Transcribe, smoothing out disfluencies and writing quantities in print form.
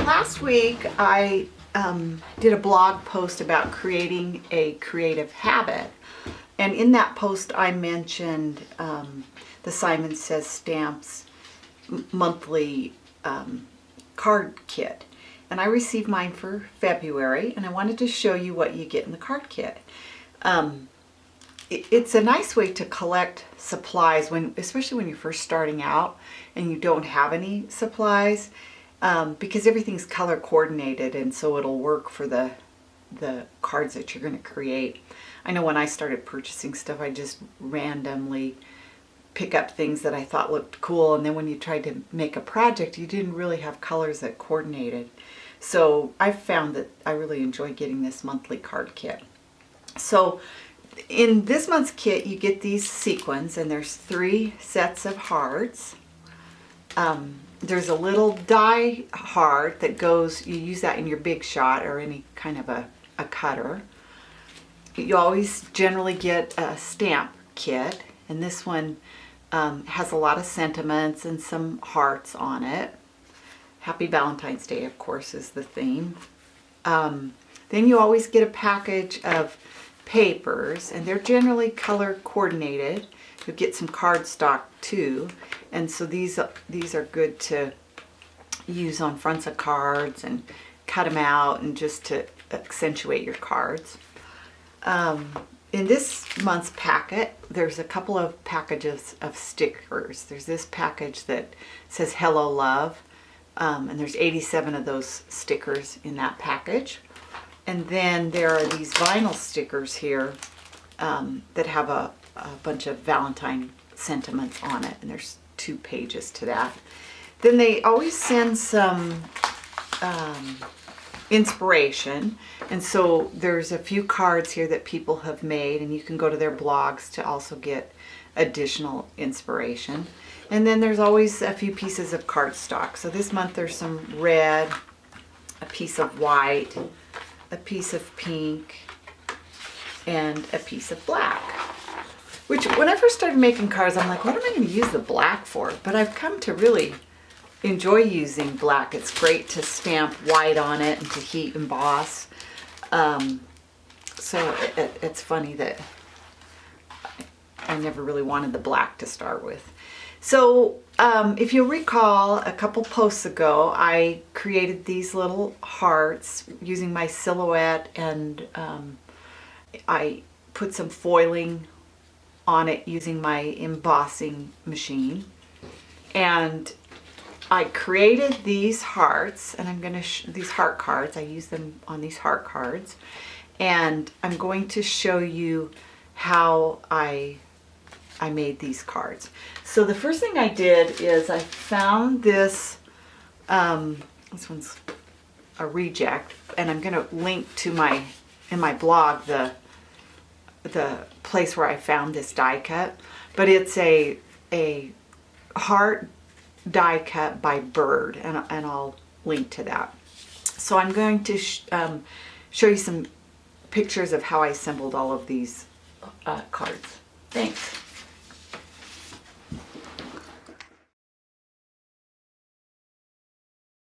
last week I did a blog post about creating a creative habit, and in that post I mentioned the Simon Says Stamps monthly card kit, and I received mine for February, and I wanted to show you what you get in the card kit. It's a nice way to collect supplies, especially when you're first starting out and you don't have any supplies, because everything's color coordinated, and so it'll work for the cards that you're going to create. I know when I started purchasing stuff, I just randomly pick up things that I thought looked cool, and then when you tried to make a project, you didn't really have colors that coordinated. So I've found that I really enjoy getting this monthly card kit. So in this month's kit, you get these sequins, and there's 3 sets of hearts. There's a little die heart that goes, you use that in your big shot or any kind of a cutter. You always generally get a stamp kit, and this one has a lot of sentiments and some hearts on it. Happy Valentine's Day, of course, is the theme. Then you always get a package of papers, and they're generally color coordinated. You get some cardstock too, and so these are good to use on fronts of cards and cut them out and just to accentuate your cards. In this month's packet, there's a couple of packages of stickers. There's this package that says Hello Love, and there's 87 of those stickers in that package. And then there are these vinyl stickers here that have a bunch of Valentine sentiments on it, and there's 2 pages to that. Then they always send some inspiration, and so there's a few cards here that people have made, and you can go to their blogs to also get additional inspiration. And then there's always a few pieces of cardstock. So this month there's some red, a piece of white, a piece of pink, and a piece of black. Which, when I first started making cards, I'm like, what am I going to use the black for? But I've come to really enjoy using black. It's great to stamp white on it and to heat emboss. So it's funny that I never really wanted the black to start with. So if you'll recall, a couple posts ago, I created these little hearts using my silhouette, and I put some foiling on it using my embossing machine. And I created these hearts, and I'm going to these heart cards. I use them on these heart cards, and I'm going to show you how I made these cards. So the first thing I did is I found this, this one's a reject, and I'm going to link to in my blog the place where I found this die cut, but it's a heart die cut by Bird, and I'll link to that. So I'm going to show you some pictures of how I assembled all of these cards. Thanks.